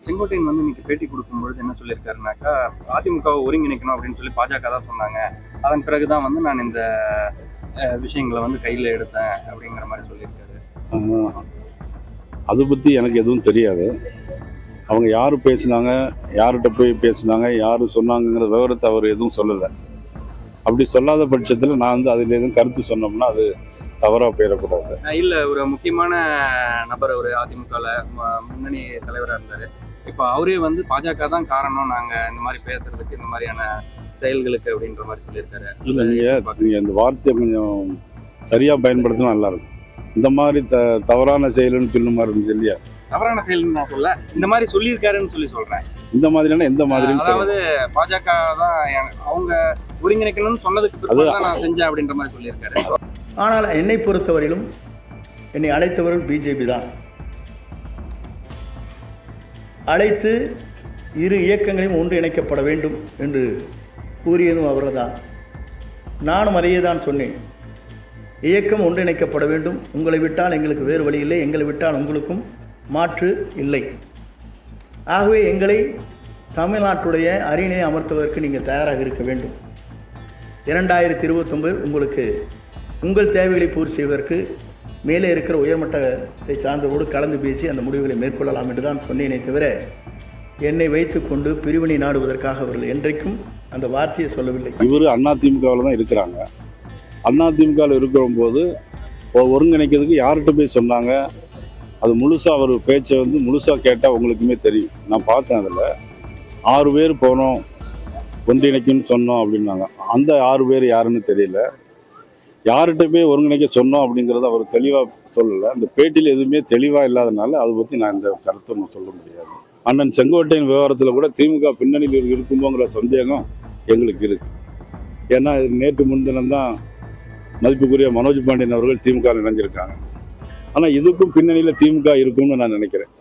செங்கோட்டையன் வந்து இன்னைக்கு பேட்டி கொடுக்கும்பொழுது என்ன சொல்லியிருக்காருனாக்கா, அதிமுகவை ஒருங்கிணைக்கணும் அப்படின்னு சொல்லி பாஜக தான் சொன்னாங்க. அதன் பிறகுதான் வந்து நான் இந்த விஷயங்களை வந்து கையில் எடுத்தேன் அப்படிங்கிற மாதிரி சொல்லியிருக்காரு. அதை பற்றி எனக்கு எதுவும் தெரியாது. அவங்க யார் பேசினாங்க, யார்கிட்ட போய் பேசினாங்க, யார் சொன்னாங்கங்கிற விவரத்தை அவர் எதுவும் சொல்லலை. அப்படி சொல்லாத பட்சத்தில் நான் வந்து அதில் எதுவும் கருத்து சொன்னோம்னா அது தவறாக போயிடக்கூடாது. இல்லை, ஒரு முக்கியமான நபர், ஒரு அதிமுகவில் முன்னணி தலைவராக இருந்தார். இப்போ அவரே வந்து பாஜக தான் காரணம் நாங்கள் இந்த மாதிரி பேசுறதுக்கு, இந்த மாதிரியான செயல்களுக்கு அப்படின்ற மாதிரி சொல்லியிருக்காரு. இல்லை, நீங்கள் இந்த வார்த்தையை கொஞ்சம் சரியாக பயன்படுத்தினா நல்லாயிருக்கும். இந்த மாதிரி தவறான செயல்னு சொல்லும் மாதிரி இருந்துச்சு இல்லையா? தவறான செயல்னு நான் சொல்ல, இந்த மாதிரி சொல்லியிருக்காருன்னு சொல்லி சொல்கிறேன். இந்த மாதிரினா எந்த மாதிரி? அதாவது பாஜக தான் அவங்க ஒருங்கிணைக்கணும்னு சொன்னதுக்கு பிறகு தான் நான் செஞ்சேன் அப்படின்ற மாதிரி சொல்லியிருக்காரு. ஆனால் என்னை பொறுத்தவரையிலும் என்னை அழைத்தவர்கள் பிஜேபி தான். அழைத்து இரு இயக்கங்களையும் ஒன்றிணைக்கப்பட வேண்டும் என்று கூறியதும் அவர்கள் தான். நானும் அதையே தான் சொன்னேன். இயக்கம் ஒன்றிணைக்கப்பட வேண்டும். உங்களை விட்டால் எங்களுக்கு வேறு வழி இல்லை, எங்களை விட்டால் உங்களுக்கும் மாற்று இல்லை. ஆகவே எங்களை தமிழ்நாட்டுடைய அரியணை அமர்த்துவதற்கு நீங்கள் தயாராக இருக்க வேண்டும். 2029 உங்களுக்கு உங்கள் தேவைகளை பூர்த்தி செய்வதற்கு மேலே இருக்கிற உயர்மட்டத்தை சார்ந்தவோடு கலந்து பேசி அந்த முடிவுகளை மேற்கொள்ளலாம் என்று தான் சொன்னேனே தவிர என்னை வைத்துக்கொண்டு பிரிவினை நாடுவதற்காக அவர்கள் என்றைக்கும் அந்த வார்த்தையை சொல்லவில்லை. இவர் அதிமுகவில் தான் இருக்கிறாங்க. அதிமுகவில் இருக்கிற போது ஒருங்கிணைக்கிறதுக்கு யார்கிட்ட போய் சொன்னாங்க, அது முழுசாக அவர் பேச்சை வந்து முழுசாக கேட்டால் உங்களுக்குமே தெரியும். நான் பார்த்தேன், அதில் 6 பேர் போனோம் ஒன்றிணைக்குன்னு சொன்னோம் அப்படின்னாங்க. அந்த 6 பேர் யாருன்னு தெரியல. யார்கிட்ட போய் ஒருங்கிணைக்க சொன்னோம் அப்படிங்கிறத அவர் தெளிவாக சொல்லலை. அந்த பேட்டியில் எதுவுமே தெளிவாக இல்லாதனால அதை பற்றி நான் இந்த கருத்தை ஒன்று சொல்ல முடியாது. அண்ணன் செங்கோட்டையின் விவகாரத்தில் கூட திமுக பின்னணியில் இருக்குமோங்கிற சந்தேகம் எங்களுக்கு இருக்குது. ஏன்னா இது நேற்று முன்தினம் தான் மதிப்புக்குரிய மனோஜ் பாண்டியன் அவர்கள் திமுக இணைஞ்சிருக்காங்க. ஆனால் இதுக்கும் பின்னணியில் திமுக இருக்கும்னு நான் நினைக்கிறேன்.